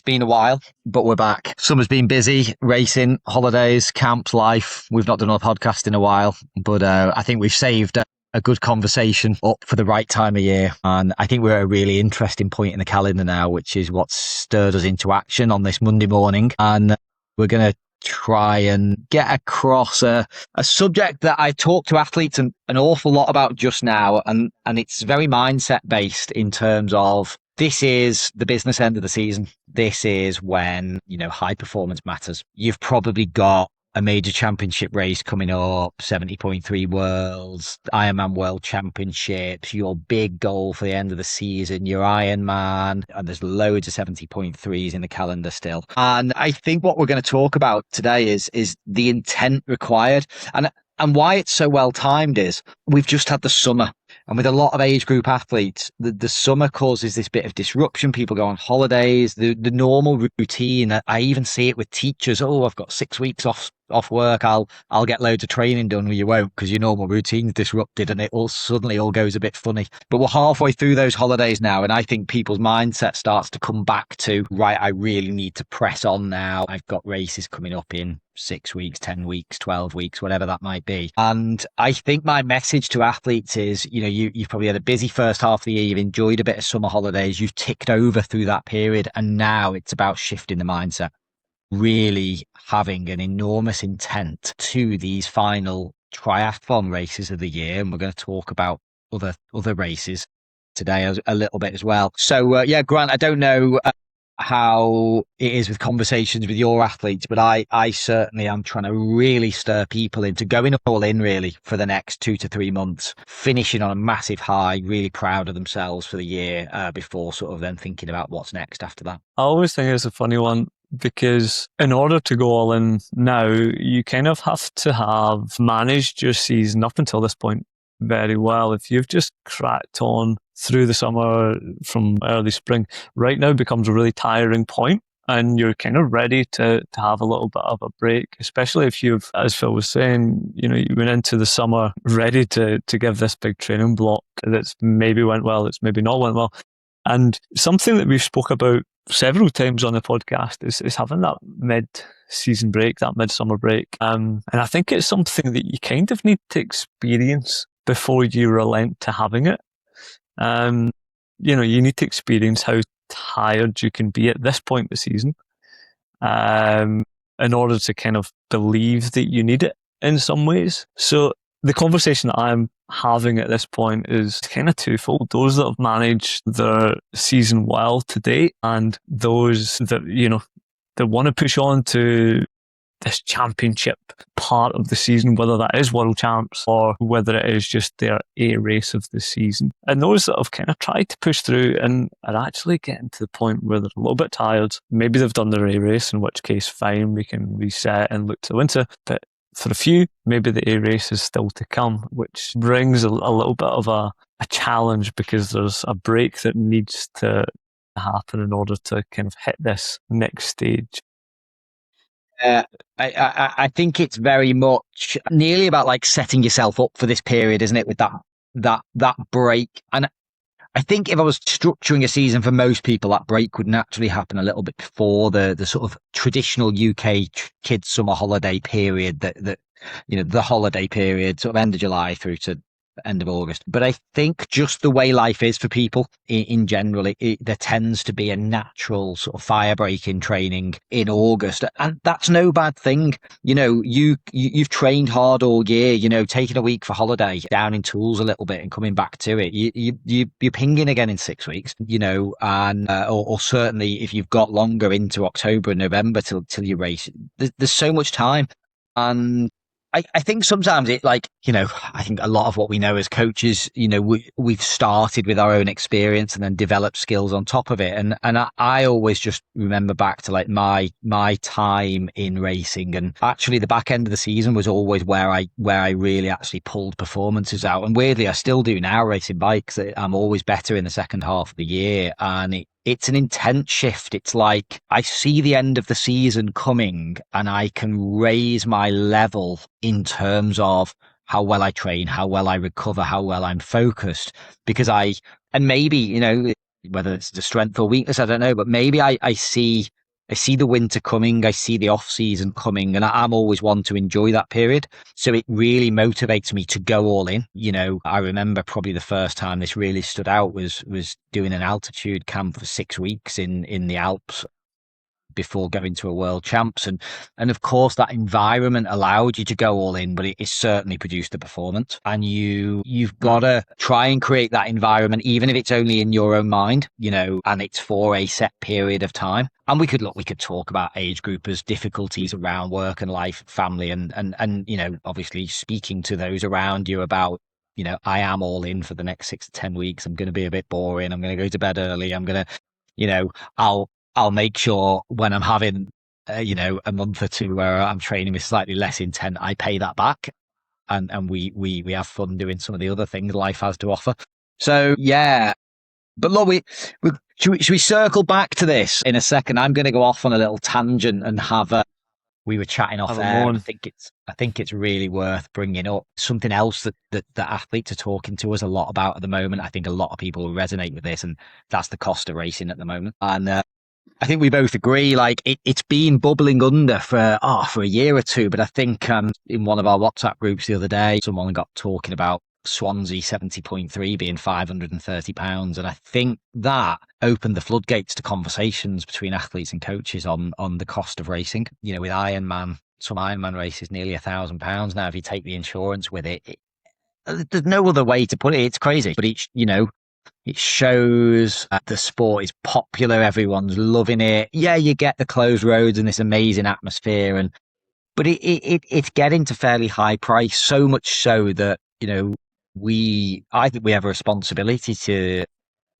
been a while, but we're back. Summer's been busy, racing, holidays, camps, life. We've not done a podcast in a while, but I think we've saved a good conversation up for the right time of year. And I think we're at a really interesting point in the calendar now, which is what stirred us into action on this Monday morning. And we're going to try and get across a subject that I talk to athletes an awful lot about just now. And it's very mindset based in terms of this is the business end of the season. This is when, high performance matters. You've probably got a major championship race coming up, 70.3 Worlds, Ironman World Championships, your big goal for the end of the season, your Ironman, and there's loads of 70.3s in the calendar still. And I think what we're going to talk about today is the intent required. And why it's so well timed is we've just had the summer. And with a lot of age group athletes, the summer causes this bit of disruption. People go on holidays, the normal routine. I even see it with teachers. Oh, I've got 6 weeks off work. I'll get loads of training done. Well, you won't, because your normal routine's disrupted and it all suddenly all goes a bit funny. But we're halfway through those holidays now. And I think people's mindset starts to come back to, right, I really need to press on now. I've got races coming up in 6 weeks, 10 weeks, 12 weeks, whatever that might be. And I think my message to athletes is, you've probably had a busy first half of the year. You've enjoyed a bit of summer holidays. You've ticked over through that period. And now it's about shifting the mindset, really having an enormous intent to these final triathlon races of the year. And we're going to talk about other races today a little bit as well. So, Grant, I don't know how it is with conversations with your athletes, but I certainly am trying to really stir people into going all in really for the next 2 to 3 months, finishing on a massive high, really proud of themselves for the year before sort of then thinking about what's next after that. I always think it's a funny one, because in order to go all in now, you kind of have to have managed your season up until this point very well. If you've just cracked on through the summer from early spring, right now becomes a really tiring point and you're kind of ready to have a little bit of a break, especially if you've, as Phil was saying, you went into the summer ready to give this big training block that's maybe went well, it's maybe not went well. And something that we've spoke about several times on the podcast is having that mid-season break, that midsummer break. And I think it's something that you kind of need to experience before you relent to having it. You need to experience how tired you can be at this point of the season in order to kind of believe that you need it in some ways. So the conversation that I'm having at this point is kind of twofold. Those that have managed their season well to date, and those that, that want to push on to this championship part of the season, whether that is World Champs or whether it is just their A race of the season. And those that have kind of tried to push through and are actually getting to the point where they're a little bit tired. Maybe they've done their A race, in which case, fine, we can reset and look to the winter. But for a few, maybe the A race is still to come, which brings a little bit of a challenge, because there's a break that needs to happen in order to kind of hit this next stage. I think it's very much nearly about like setting yourself up for this period, isn't it? With that break. And I think if I was structuring a season for most people, that break would naturally happen a little bit before the sort of traditional UK kids summer holiday period, that the holiday period, sort of end of July through to end of August. But I think just the way life is for people in general, there tends to be a natural sort of fire break in training in August, and that's no bad thing. You've trained hard all year. Taking a week for holiday, down in tools a little bit, and coming back to it. You're pinging again in 6 weeks. And or certainly if you've got longer into October and November till you race, there's so much time. And I think sometimes I think a lot of what we know as coaches, we've started with our own experience and then developed skills on top of it. And I always just remember back to like my time in racing, and actually the back end of the season was always where I really actually pulled performances out. And weirdly, I still do now racing bikes. I'm always better in the second half of the year, and it's an intense shift. It's like I see the end of the season coming and I can raise my level in terms of how well I train, how well I recover, how well I'm focused, because and maybe, whether it's the strength or weakness, I don't know, but maybe I see I see the winter coming. I see the off season coming, and I'm always one to enjoy that period. So it really motivates me to go all in. I remember probably the first time this really stood out was doing an altitude camp for 6 weeks in the Alps before going to a world champs. And of course that environment allowed you to go all in, but it certainly produced the performance. And you've got to try and create that environment, even if it's only in your own mind, and it's for a set period of time. And we could talk about age groupers, difficulties around work and life, family, and obviously speaking to those around you about, I am all in for the next 6 to 10 weeks. I'm going to be a bit boring. I'm going to go to bed early. I'm going to, I'll make sure when I'm having, a month or two where I'm training with slightly less intent, I pay that back, and we have fun doing some of the other things life has to offer. So yeah, but look, should we circle back to this in a second? I'm going to go off on a little tangent and we were chatting off air. I think it's really worth bringing up something else that athletes are talking to us a lot about at the moment. I think a lot of people will resonate with this, and that's the cost of racing at the moment. And I think we both agree, like it's been bubbling under for a year or two. But I think in one of our WhatsApp groups the other day, someone got talking about Swansea 70.3 being £530. And I think that opened the floodgates to conversations between athletes and coaches on the cost of racing. With Ironman, some Ironman races, nearly £1,000 now if you take the insurance with it. There's no other way to put it. It's crazy. But it shows the sport is popular. Everyone's loving it. Yeah, you get the closed roads and this amazing atmosphere, but it's getting to fairly high price. So much so that I think we have a responsibility to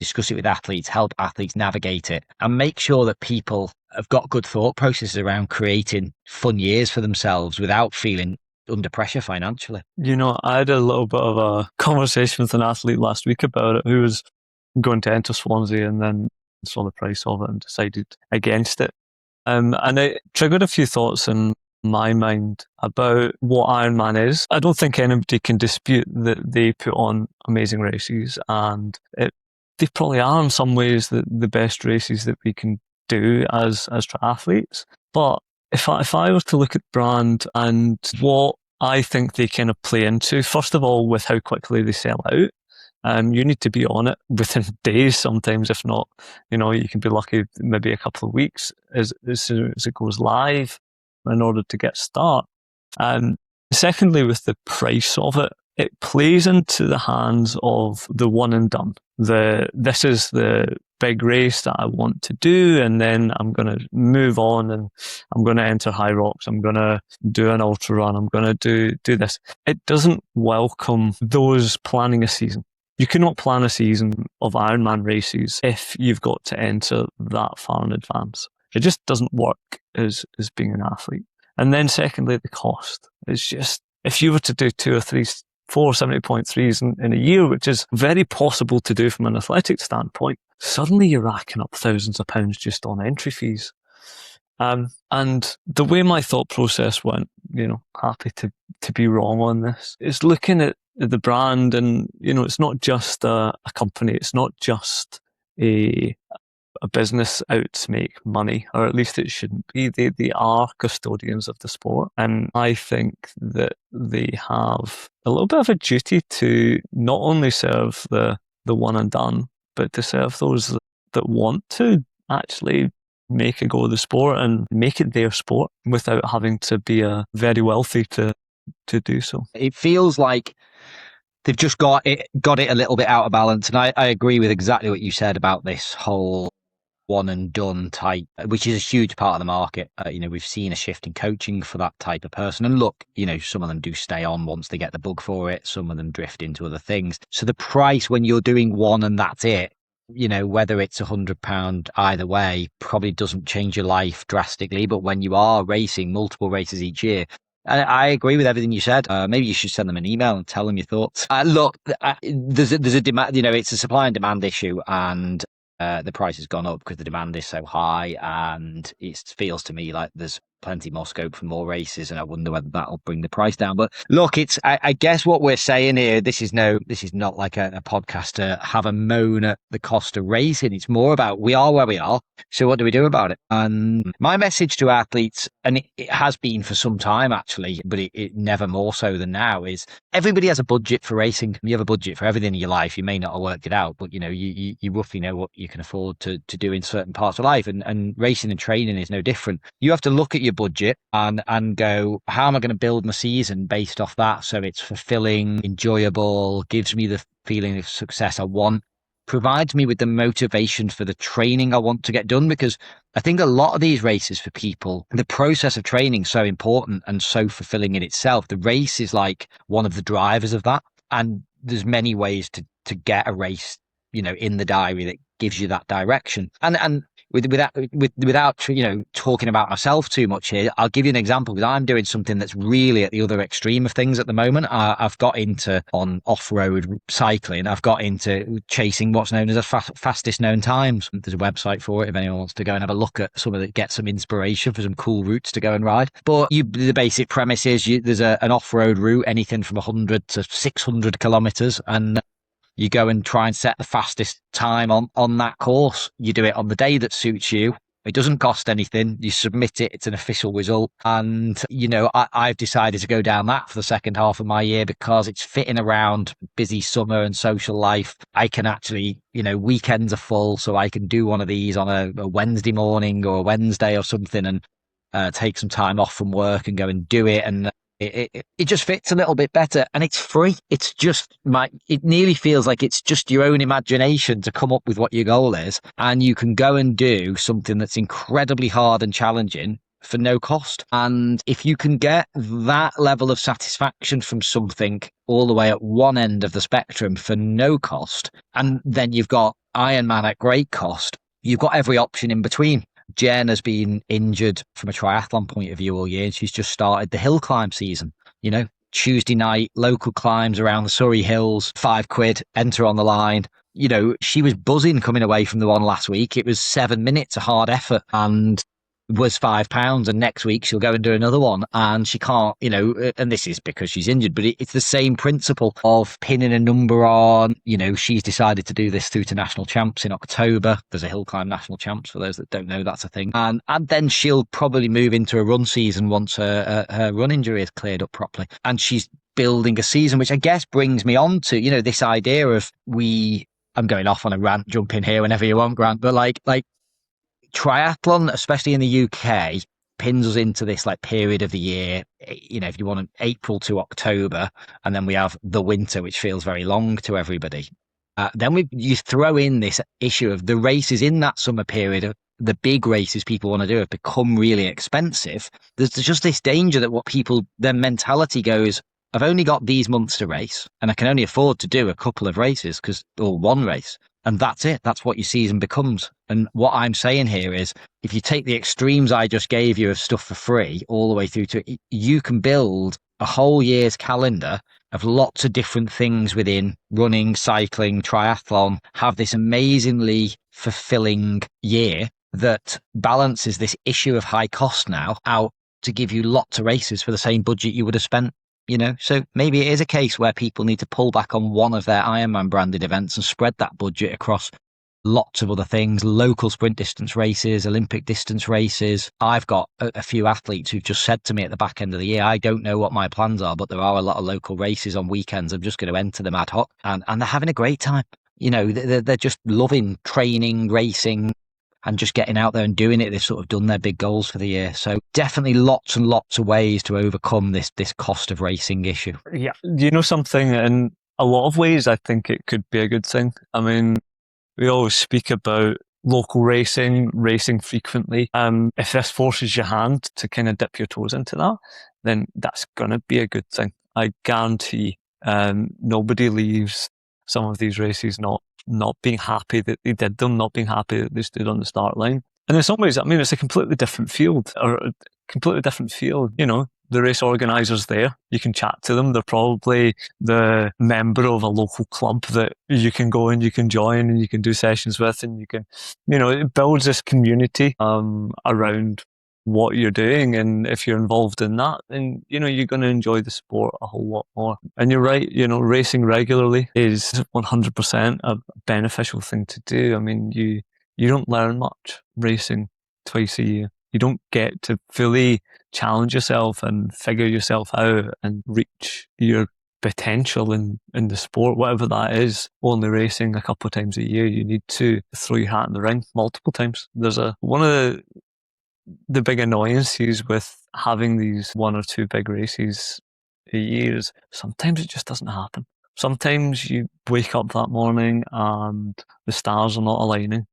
discuss it with athletes, help athletes navigate it, and make sure that people have got good thought processes around creating fun years for themselves without feeling under pressure financially. I had a little bit of a conversation with an athlete last week about it who was going to enter Swansea and then saw the price of it and decided against it. And it triggered a few thoughts in my mind about what Ironman is. I don't think anybody can dispute that they put on amazing races, and they probably are in some ways the best races that we can do as triathletes. But if I was to look at brand and what I think they kind of play into, first of all, with how quickly they sell out. You need to be on it within days sometimes, if not, you can be lucky maybe a couple of weeks as soon as it goes live in order to get start. Secondly, with the price of it, it plays into the hands of the one and done. This is the big race that I want to do, and then I'm going to move on and I'm going to enter High Rocks. I'm going to do an ultra run. I'm going to do this. It doesn't welcome those planning a season. You cannot plan a season of Ironman races if you've got to enter that far in advance. It just doesn't work as being an athlete. And then secondly, the cost. It's just, if you were to do 2 or 3, 4 70.3s in a year, which is very possible to do from an athletic standpoint, suddenly you're racking up thousands of pounds just on entry fees. And the way my thought process went, happy to be wrong on this, is looking at the brand, and it's not just a company, it's not just a business out to make money, or at least it shouldn't be. They are custodians of the sport, and I think that they have a little bit of a duty to not only serve the one and done, but to serve those that want to actually make a go of the sport and make it their sport without having to be very wealthy to do so. It feels like they've just got it a little bit out of balance. And I agree with exactly what you said about this whole one and done type, which is a huge part of the market. We've seen a shift in coaching for that type of person. And look, some of them do stay on once they get the bug for it. Some of them drift into other things. So the price when you're doing one and that's it, whether it's £100 either way, probably doesn't change your life drastically. But when you are racing multiple races each year, I agree with everything you said. Maybe you should send them an email and tell them your thoughts. Look, there's a demand. It's a supply and demand issue, and the price has gone up because the demand is so high. And it feels to me like there's plenty more scope for more races, and I wonder whether that'll bring the price down. But look, I guess what we're saying here, this is not like a podcast to have a moan at the cost of racing. It's more about we are where we are. So what do we do about it? And my message to athletes, and it has been for some time actually, but it never more so than now, is everybody has a budget for racing. You have a budget for everything in your life. You may not have worked it out, but you roughly know what you can afford to do in certain parts of life. And racing and training is no different. You have to look at your budget and go, how am I going to build my season based off that? So it's fulfilling, enjoyable, gives me the feeling of success I want, provides me with the motivation for the training I want to get done. Because I think a lot of these races for people, the process of training is so important and so fulfilling in itself. The race is like one of the drivers of that. And there's many ways to get a race, in the diary that gives you that direction. And without talking about myself too much here, I'll give you an example, because I'm doing something that's really at the other extreme of things at the moment. I've got into on off-road cycling. I've got into chasing what's known as the fastest known times. There's a website for it if anyone wants to go and have a look at some of it, get some inspiration for some cool routes to go and ride. But the basic premise is there's an off-road route, anything from 100 to 600 kilometers, and you go and try and set the fastest time on that course. You do it on the day that suits you. It doesn't cost anything. You submit it. It's an official result. And, I've decided to go down that for the second half of my year because it's fitting around busy summer and social life. I can actually, weekends are full, so I can do one of these on a Wednesday morning or a Wednesday or something, and take some time off from work and go and do it. And it just fits a little bit better, and it's free. It's just it nearly feels like it's just your own imagination to come up with what your goal is, and you can go and do something that's incredibly hard and challenging for no cost. And if you can get that level of satisfaction from something all the way at one end of the spectrum for no cost, and then you've got Ironman at great cost, you've got every option in between. Jen has been injured from a triathlon point of view all year, and she's just started the hill climb season. Tuesday night, local climbs around the Surrey Hills, £5, enter on the line. She was buzzing coming away from the one last week. It was 7 minutes, a hard effort, and was £5. And next week she'll go and do another one, and she can't, and this is because she's injured, but it's the same principle of pinning a number on. She's decided to do this through to national champs in October. There's a hill climb national champs for those that don't know, that's a thing. And then she'll probably move into a run season once her run injury is cleared up properly. And she's building a season, which I guess brings me on to, this idea of I'm going off on a rant, jump in here whenever you want, Grant, but like triathlon, especially in the UK, pins us into this period of the year, if you want, April to October, and then we have the winter, which feels very long to everybody. Then you throw in this issue of the races in that summer period, the big races people want to do have become really expensive. There's just this danger that their mentality goes, I've only got these months to race, and I can only afford to do a couple of races or one race. And that's it. That's what your season becomes. And what I'm saying here is, if you take the extremes I just gave you of stuff for free all the way through to it, you can build a whole year's calendar of lots of different things within running, cycling, triathlon, have this amazingly fulfilling year that balances this issue of high cost now out to give you lots of races for the same budget you would have spent. So maybe it is a case where people need to pull back on one of their Ironman branded events and spread that budget across lots of other things, local sprint distance races, Olympic distance races. I've got a few athletes who've just said to me at the back end of the year, I don't know what my plans are, but there are a lot of local races on weekends. I'm just going to enter them ad hoc, and they're having a great time. They're just loving training, racing, and just getting out there and doing it. They've sort of done their big goals for the year. So definitely lots and lots of ways to overcome this cost of racing issue. Yeah. Something, in a lot of ways, I think it could be a good thing. I mean, we always speak about local racing frequently. If this forces your hand to kind of dip your toes into that, then that's going to be a good thing. I guarantee nobody leaves some of these races not being happy that they did them, not being happy that they stood on the start line. And in some ways, I mean, it's a completely different field. The race organisers there, you can chat to them. They're probably the member of a local club that you can go and you can join and you can do sessions with, and you can, it builds this community around what you're doing, and if you're involved in that, then you're going to enjoy the sport a whole lot more. And you're right, racing regularly is 100% a beneficial thing to do. I mean, you don't learn much racing twice a year. You don't get to fully challenge yourself and figure yourself out and reach your potential in the sport, whatever that is. Only racing a couple of times a year. You need to throw your hat in the ring multiple times. There's one of the big annoyances with having these one or two big races a year is sometimes it just doesn't happen. Sometimes you wake up that morning and the stars are not aligning.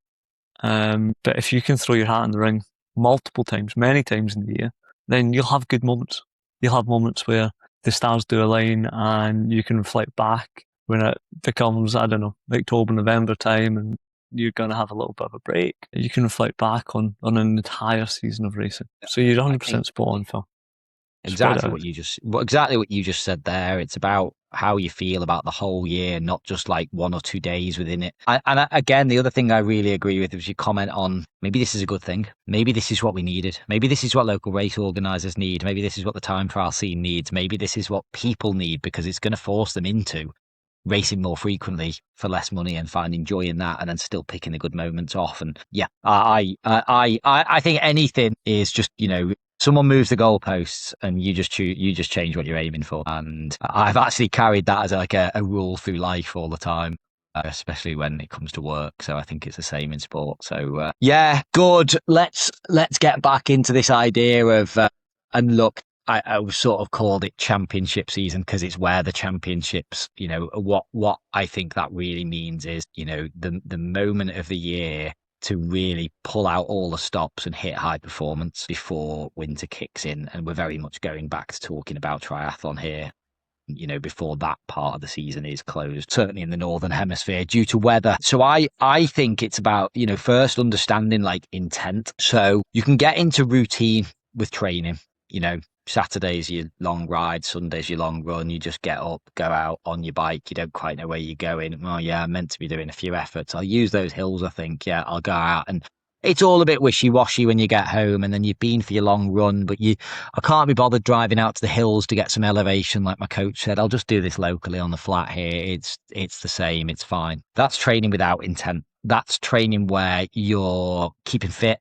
But if you can throw your hat in the ring multiple times, many times in the year, then you'll have good moments. You'll have moments where the stars do align and you can reflect back when it becomes, I don't know, October, November time, and you're going to have a little bit of a break. You can reflect back on an entire season of racing. So you're 100% spot on, Phil. Exactly what you just said there. It's about how you feel about the whole year, not just like 1 or 2 days within it. Again, the other thing I really agree with is your comment on maybe this is a good thing. Maybe this is what we needed. Maybe this is what local race organisers need. Maybe this is what the time trial scene needs. Maybe this is what people need, because it's going to force them into racing more frequently for less money and finding joy in that, and then still picking the good moments off. And yeah, I think anything is just, someone moves the goalposts and you just change what you're aiming for. And I've actually carried that as like a rule through life all the time, especially when it comes to work. So I think it's the same in sport. So yeah, good. Let's get back into this idea of and look, I sort of called it championship season because it's where the championships, what I think that really means is, the moment of the year to really pull out all the stops and hit high performance before winter kicks in. And we're very much going back to talking about triathlon here, before that part of the season is closed, certainly in the Northern Hemisphere due to weather. So I think it's about, first understanding like intent. So you can get into routine with training, Saturday's your long ride, Sunday's your long run. You just get up, go out on your bike. You don't quite know where you're going. Oh yeah, I'm meant to be doing a few efforts. I'll use those hills, I think. Yeah, I'll go out. And it's all a bit wishy-washy when you get home, and then you've been for your long run, but I can't be bothered driving out to the hills to get some elevation. Like my coach said, I'll just do this locally on the flat here. It's the same. It's fine. That's training without intent. That's training where you're keeping fit,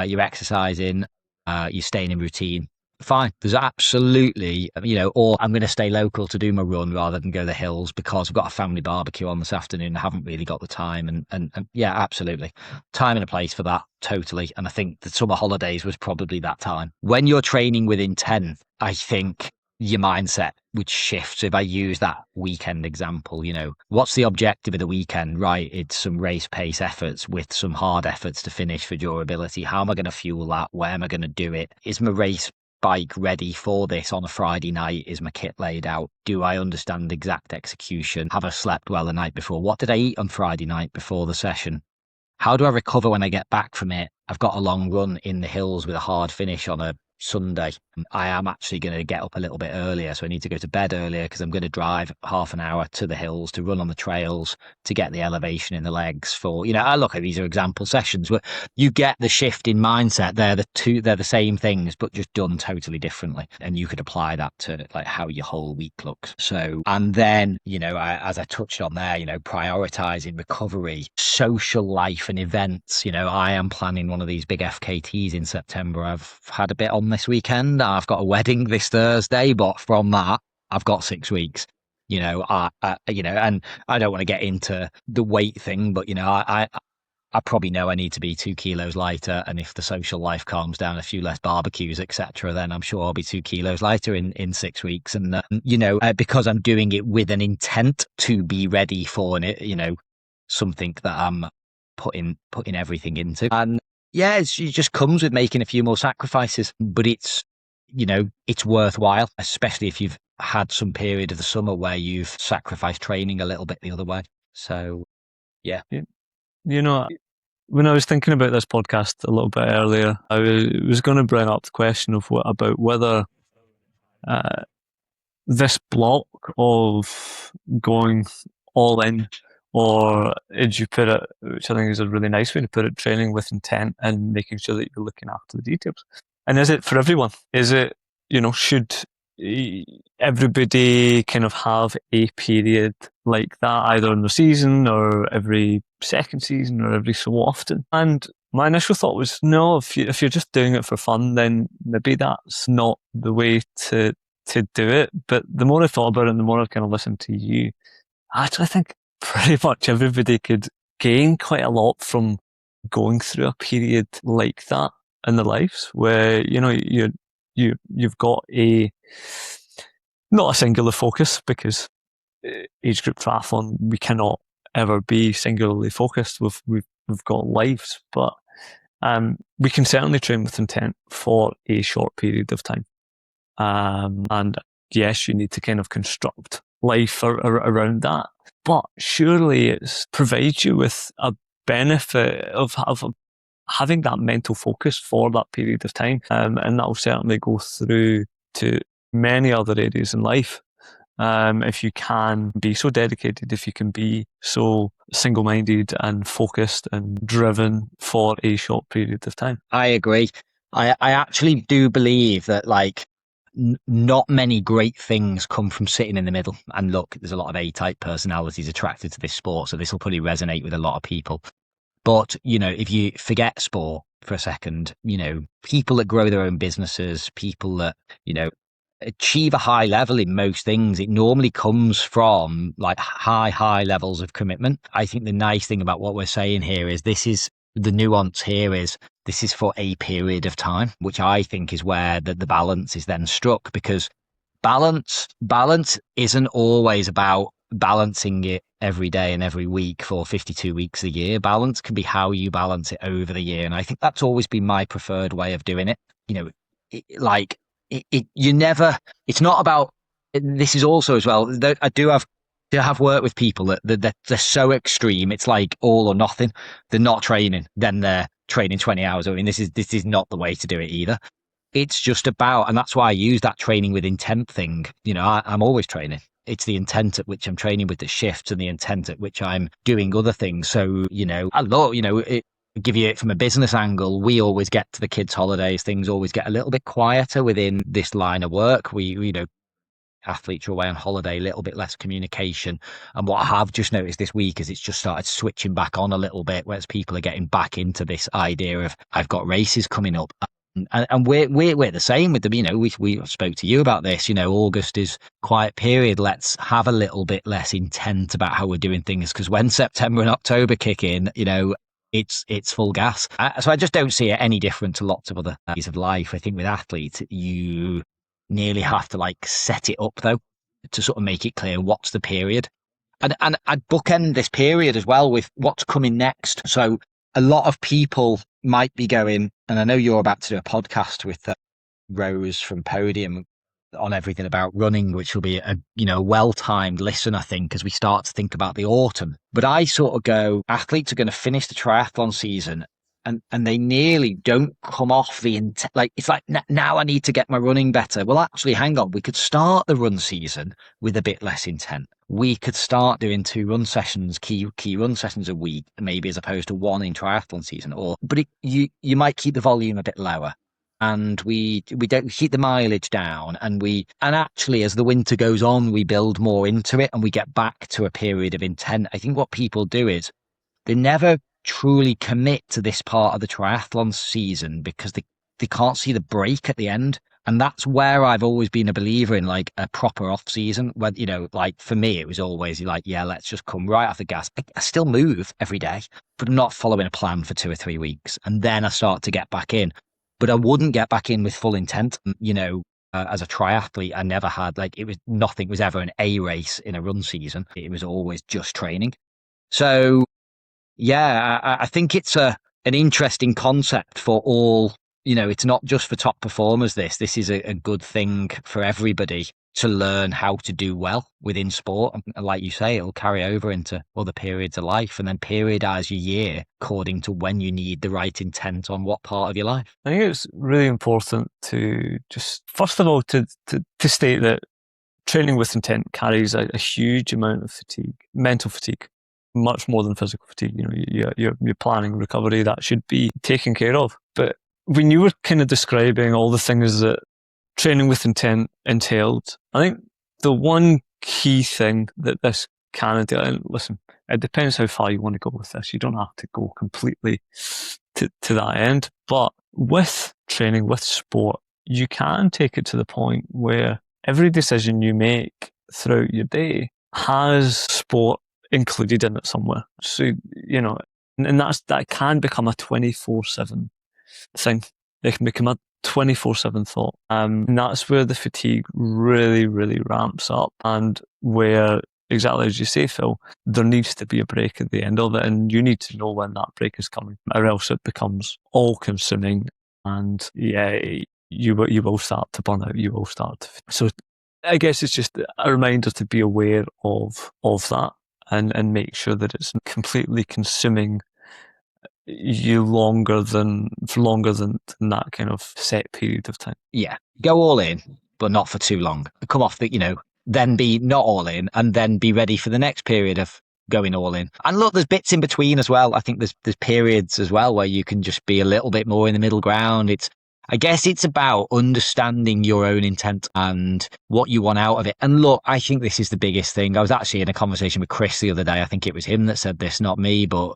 you're exercising, you're staying in routine. Fine. There's absolutely, or I'm going to stay local to do my run rather than go to the hills because I've got a family barbecue on this afternoon. I haven't really got the time. And yeah, absolutely. Time and a place for that. Totally. And I think the summer holidays was probably that time. When you're training with intent, I think your mindset would shift. So if I use that weekend example, what's the objective of the weekend? Right. It's some race pace efforts with some hard efforts to finish for durability. How am I going to fuel that? Where am I going to do it? Is my race bike ready for this on a Friday night? Is my kit laid out? Do I understand exact execution? Have I slept well the night before? What did I eat on Friday night before the session? How do I recover when I get back from it? I've got a long run in the hills with a hard finish on a Sunday. I am actually going to get up a little bit earlier, so I need to go to bed earlier because I'm going to drive half an hour to the hills to run on the trails to get the elevation in the legs for, I look at these are example sessions where you get the shift in mindset. They're the same things, but just done totally differently. And you could apply that to like how your whole week looks. So, and then, as I touched on there, prioritizing recovery, social life and events. I am planning one of these big FKTs in September. I've had a bit on this weekend. I've got a wedding this Thursday, but from that, I've got 6 weeks. And I don't want to get into the weight thing, but I probably know I need to be 2 kilos lighter, and if the social life calms down, a few less barbecues, etc., then I'm sure I'll be 2 kilos lighter in 6 weeks. And because I'm doing it with an intent to be ready for it, something that I'm putting everything into. And yeah, it just comes with making a few more sacrifices, but it's worthwhile, especially if you've had some period of the summer where you've sacrificed training a little bit the other way. So, yeah. When I was thinking about this podcast a little bit earlier, I was going to bring up the question of about whether this block of going all in, or as you put it, which I think is a really nice way to put it, training with intent and making sure that you're looking after the details. And is it for everyone? Is it, should everybody kind of have a period like that, either in the season or every second season or every so often? And my initial thought was, no, if you're just doing it for fun, then maybe that's not the way to do it. But the more I thought about it and the more I kind of listened to you, I actually think pretty much everybody could gain quite a lot from going through a period like that in their lives, where you've got a not a singular focus, because age group triathlon we cannot ever be singularly focused. We've got lives, but we can certainly train with intent for a short period of time. And yes, you need to kind of construct life around that. But surely it provides you with a benefit of having that mental focus for that period of time. And that will certainly go through to many other areas in life. If you can be so dedicated, if you can be so single-minded and focused and driven for a short period of time. I agree. I actually do believe that not many great things come from sitting in the middle. And look, there's a lot of A-type personalities attracted to this sport, so this will probably resonate with a lot of people. But, if you forget sport for a second, people that grow their own businesses, people that, achieve a high level in most things, it normally comes from high levels of commitment. I think the nice thing about what we're saying here is the nuance here is this is for a period of time, which I think is where the balance is then struck, because balance isn't always about balancing it every day and every week for 52 weeks a year. Balance can be how you balance it over the year. And I think that's always been my preferred way of doing it. It's not about, this is also as well, I do have worked with people that they're so extreme. It's like all or nothing. They're not training, then they're training 20 hours. I mean, this is not the way to do it either. It's just about, and that's why I use that training with intent thing. I'm always training. It's the intent at which I'm training with the shifts and the intent at which I'm doing other things. So, I love, give you it from a business angle. We always get to the kids' holidays. Things always get a little bit quieter within this line of work. Athletes are away on holiday, a little bit less communication. And what I have just noticed this week is it's just started switching back on a little bit, whereas people are getting back into this idea of, I've got races coming up. And we're the same with them. We spoke to you about this. August is quiet period. Let's have a little bit less intent about how we're doing things, because when September and October kick in, it's full gas. So I just don't see it any different to lots of other areas of life. I think with athletes, you nearly have to set it up though, to sort of make it clear what's the period. And I'd bookend this period as well with what's coming next. So a lot of people might be going, and I know you're about to do a podcast with Rose from Podium on everything about running, which will be a well-timed listen, I think, as we start to think about the autumn. But I sort of go, athletes are going to finish the triathlon season and they nearly don't come off the it's like, now I need to get my running better. Well, actually, hang on, we could start the run season with a bit less intent. We could start doing 2 run sessions, key run sessions a week, maybe, as opposed to 1 in triathlon season. But you might keep the volume a bit lower, and we don't keep the mileage down, and actually, as the winter goes on, we build more into it and we get back to a period of intent. I think what people do is they never truly commit to this part of the triathlon season because they can't see the break at the end. And that's where I've always been a believer in a proper off season, where, for me, it was always let's just come right off the gas. I still move every day, but I'm not following a plan for 2 or 3 weeks. And then I start to get back in, but I wouldn't get back in with full intent. As a triathlete, I never had nothing was ever an A race in a run season. It was always just training. So yeah, I think it's an interesting concept for all. It's not just for top performers. This is a good thing for everybody to learn how to do well within sport. And like you say, it'll carry over into other periods of life, and then periodize your year according to when you need the right intent on what part of your life. I think it's really important to just, first of all, to state that training with intent carries a huge amount of fatigue, mental fatigue, much more than physical fatigue. You're planning recovery, that should be taken care of. But when you were kind of describing all the things that training with intent entailed, I think the one key thing that this can do, and listen, it depends how far you want to go with this. You don't have to go completely to that end, but with training, with sport, you can take it to the point where every decision you make throughout your day has sport included in it somewhere. So, and that can become a 24/7 thing. It can become a 24/7 thought. And that's where the fatigue really, really ramps up, and where, exactly as you say, Phil, there needs to be a break at the end of it, and you need to know when that break is coming, or else it becomes all consuming, and you will start to burn out. You will start to. So I guess it's just a reminder to be aware of that, and make sure that it's completely consuming you longer than that kind of set period of time. Yeah, go all in, but not for too long. Come off the, then be not all in, and then be ready for the next period of going all in. And look, there's bits in between as well. I think there's periods as well where you can just be a little bit more in the middle ground. I guess it's about understanding your own intent and what you want out of it. And look, I think this is the biggest thing. I was actually in a conversation with Chris the other day. I think it was him that said this, not me, but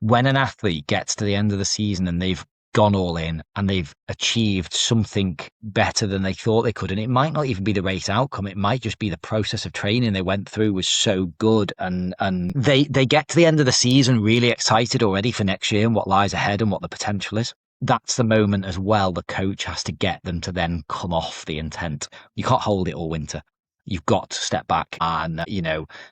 when an athlete gets to the end of the season and they've gone all in and they've achieved something better than they thought they could, and it might not even be the race outcome, it might just be the process of training they went through was so good, and they get to the end of the season really excited already for next year and what lies ahead and what the potential is. That's the moment as well the coach has to get them to then come off the intent. You can't hold it all winter. You've got to step back, and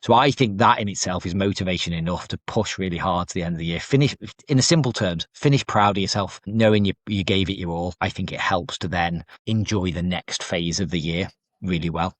so I think that in itself is motivation enough to push really hard to the end of the year. Finish, in the simple terms, finish proud of yourself, knowing you gave it your all. I think it helps to then enjoy the next phase of the year really well.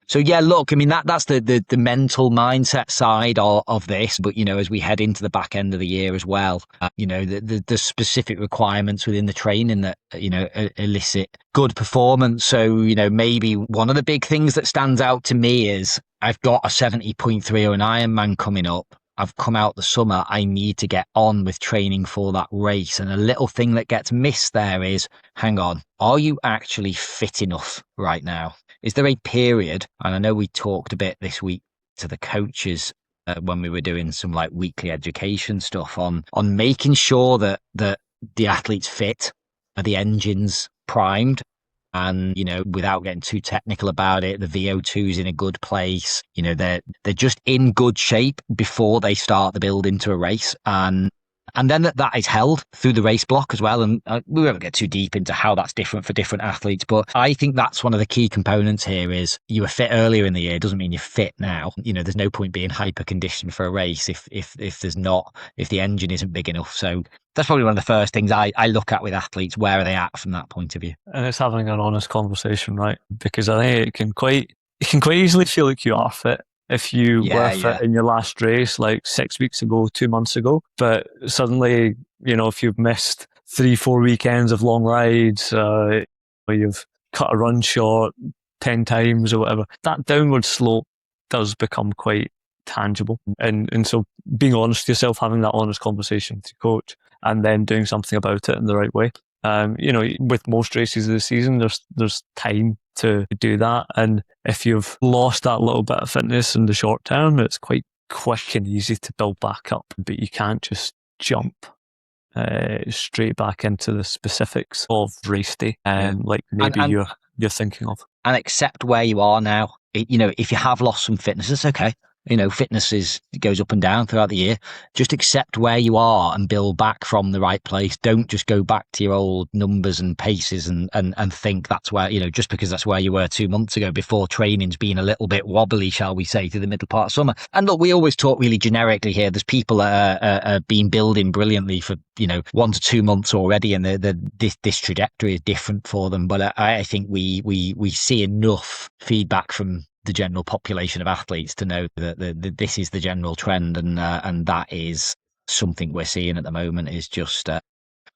So yeah, look, I mean, that's the mental mindset side of this. But, as we head into the back end of the year as well, the specific requirements within the training that, elicit good performance. So, maybe one of the big things that stands out to me is I've got a 70.3 or an Ironman coming up. I've come out the summer. I need to get on with training for that race. And a little thing that gets missed there is, hang on, are you actually fit enough right now? Is there a period, and I know we talked a bit this week to the coaches when we were doing some like weekly education stuff on making sure that the athlete's fit, are the engines primed, and, without getting too technical about it, the VO2's in a good place. They're just in good shape before they start the build into a race. And then that is held through the race block as well. And we won't get too deep into how that's different for different athletes. But I think that's one of the key components here is you were fit earlier in the year doesn't mean you're fit now. There's no point being hyper conditioned for a race if the engine isn't big enough. So that's probably one of the first things I look at with athletes. Where are they at from that point of view? And it's having an honest conversation, right? Because I think it can quite easily feel like you are fit if you were fit in your last race like 6 weeks ago, 2 months ago. But suddenly, if you've missed 3-4 weekends of long rides, or you've cut a run short 10 times or whatever, that downward slope does become quite tangible. And so being honest with yourself, having that honest conversation with your coach, and then doing something about it in the right way. With most races of the season, there's time to do that. And if you've lost that little bit of fitness in the short term, it's quite quick and easy to build back up. But you can't just jump straight back into the specifics of race day, like maybe you're thinking of. And accept where you are now. If you have lost some fitness, it's okay. Fitness goes up and down throughout the year. Just accept where you are and build back from the right place. Don't just go back to your old numbers and paces and think that's where, just because that's where you were 2 months ago before training's been a little bit wobbly, shall we say, to the middle part of summer. And look, we always talk really generically here. There's people that are been building brilliantly for, 1 to 2 months already, and this trajectory is different for them. But I think we see enough feedback from the general population of athletes to know that this is the general trend, and that is something we're seeing at the moment is just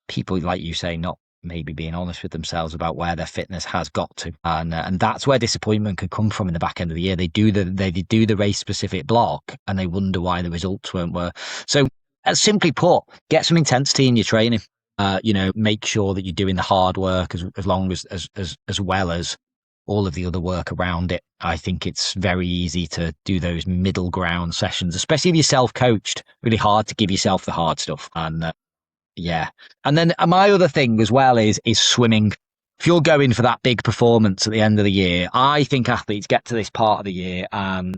people, like you say, not maybe being honest with themselves about where their fitness has got to, and that's where disappointment can come from in the back end of the year. They do the race specific block and they wonder why the results weren't. So simply put, get some intensity in your training. Make sure that you're doing the hard work as long as well as all of the other work around it. I think it's very easy to do those middle ground sessions, especially if you're self-coached. Really hard to give yourself the hard stuff. And yeah. And then my other thing as well is swimming. If you're going for that big performance at the end of the year, I think athletes get to this part of the year and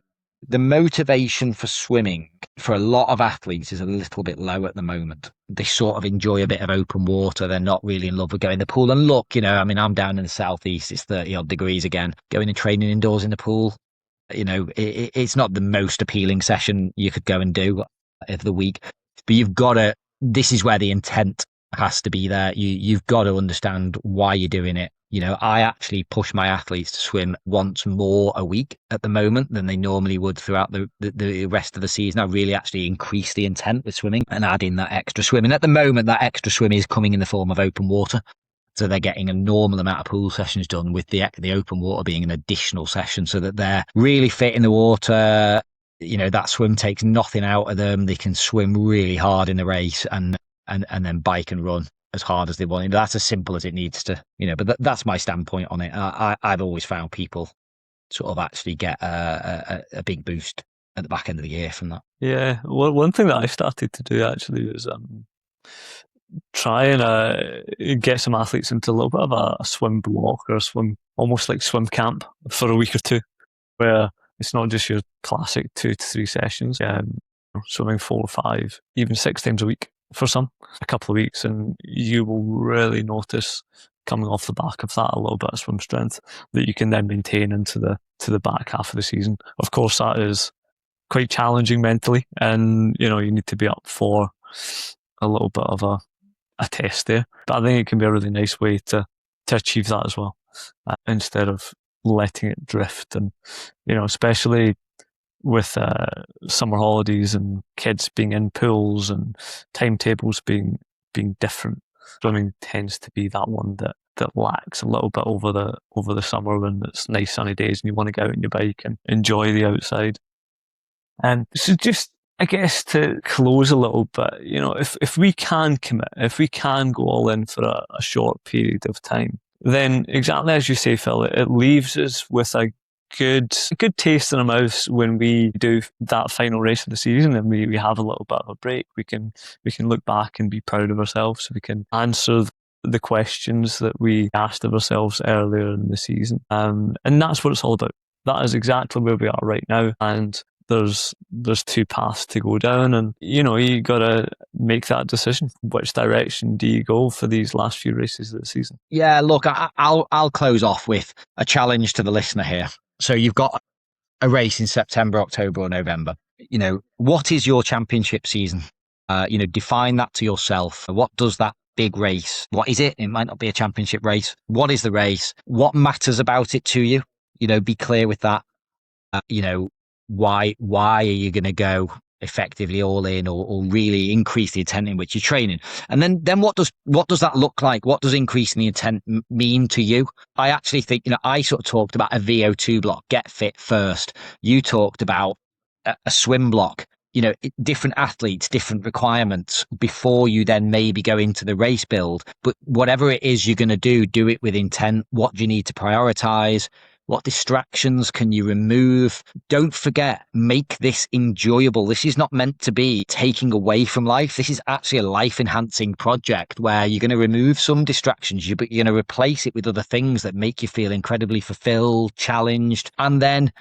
the motivation for swimming for a lot of athletes is a little bit low at the moment. They sort of enjoy a bit of open water. They're not really in love with going in the pool. And look, I'm down in the southeast. It's 30 odd degrees again. Going and training indoors in the pool, it's not the most appealing session you could go and do of the week. But this is where the intent has to be there. You've got to understand why you're doing it. I actually push my athletes to swim once more a week at the moment than they normally would throughout the rest of the season. I really actually increase the intent with swimming and add in that extra swim. And at the moment, that extra swim is coming in the form of open water. So they're getting a normal amount of pool sessions done with the open water being an additional session so that they're really fit in the water. That swim takes nothing out of them. They can swim really hard in the race and then bike and run as hard as they want. That's as simple as it needs to, but that's my standpoint on it. I've always found people sort of actually get a big boost at the back end of the year from that. Yeah. Well, one thing that I started to do actually was try and get some athletes into a little bit of a swim block or almost like swim camp for a week or two, where it's not just your classic 2 to 3 sessions, swimming 4 or 5, even 6 times a week for some, a couple of weeks, and you will really notice coming off the back of that a little bit of swim strength that you can then maintain into the back half of the season. Of course, that is quite challenging mentally, and you need to be up for a little bit of a test there. But I think it can be a really nice way to achieve that as well, instead of letting it drift. And especially with summer holidays and kids being in pools and timetables being different, swimming tends to be that one that lacks a little bit over the summer when it's nice sunny days and you want to go out on your bike and enjoy the outside. And so just, I guess, to close a little bit, if we can commit, if we can go all in for a short period of time, then exactly as you say, Phil, it leaves us with a good taste in our mouths when we do that final race of the season and we have a little bit of a break. We can look back and be proud of ourselves. We can answer the questions that we asked of ourselves earlier in the season. And that's what it's all about. That is exactly where we are right now. And there's 2 paths to go down, and you got to make that decision. Which direction do you go for these last few races of the season? Yeah, look, I'll close off with a challenge to the listener here. So you've got a race in September, October, or November. What is your championship season? Define that to yourself. What does that big race? What is it? It might not be a championship race. What is the race? What matters about it to you? Be clear with that. Why are you going to go effectively all in or really increase the intent in which you're training? And then what does that look like? What does increasing the intent mean to you? I actually think, I sort of talked about a VO2 block, get fit first. You talked about a swim block. Different athletes, different requirements before you then maybe go into the race build. But whatever it is you're going to do it with intent. What do you need to prioritize? What distractions can you remove? Don't forget, make this enjoyable. This is not meant to be taking away from life. This is actually a life-enhancing project where you're going to remove some distractions, but you're going to replace it with other things that make you feel incredibly fulfilled, challenged. And then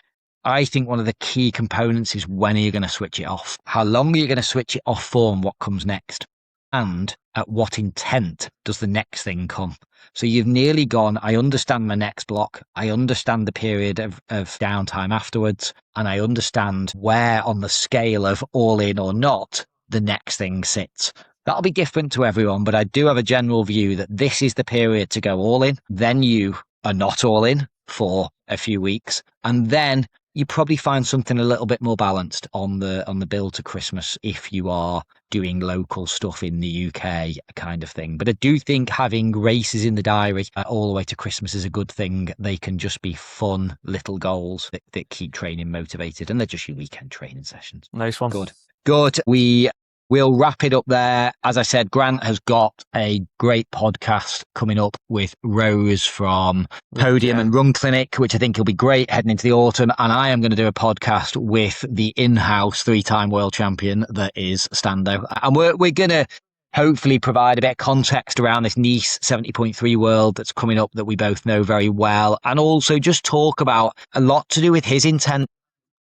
I think one of the key components is, when are you going to switch it off? How long are you going to switch it off for, and what comes next? And at what intent does the next thing come? So you've nearly gone, I understand my next block. I understand the period of downtime afterwards. And I understand where on the scale of all in or not, the next thing sits. That'll be different to everyone, but I do have a general view that this is the period to go all in. Then you are not all in for a few weeks. And then you probably find something a little bit more balanced on the build to Christmas if you are doing local stuff in the UK kind of thing. But I do think having races in the diary all the way to Christmas is a good thing. They can just be fun little goals that keep training motivated, and they're just your weekend training sessions. Nice one. Good. We we'll wrap it up there. As I said, Grant has got a great podcast coming up with Rose from Podium and Run Clinic, which I think will be great heading into the autumn. And I am going to do a podcast with the in-house 3-time world champion that is Stando. And we're going to hopefully provide a bit of context around this Nice 70.3 world that's coming up that we both know very well. And also just talk about a lot to do with his intent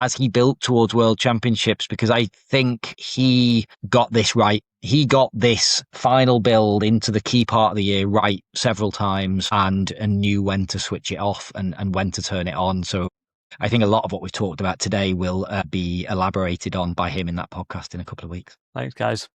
as he built towards world championships, because I think he got this right. He got this final build into the key part of the year right several times and knew when to switch it off and when to turn it on. So I think a lot of what we've talked about today will be elaborated on by him in that podcast in a couple of weeks. Thanks, guys.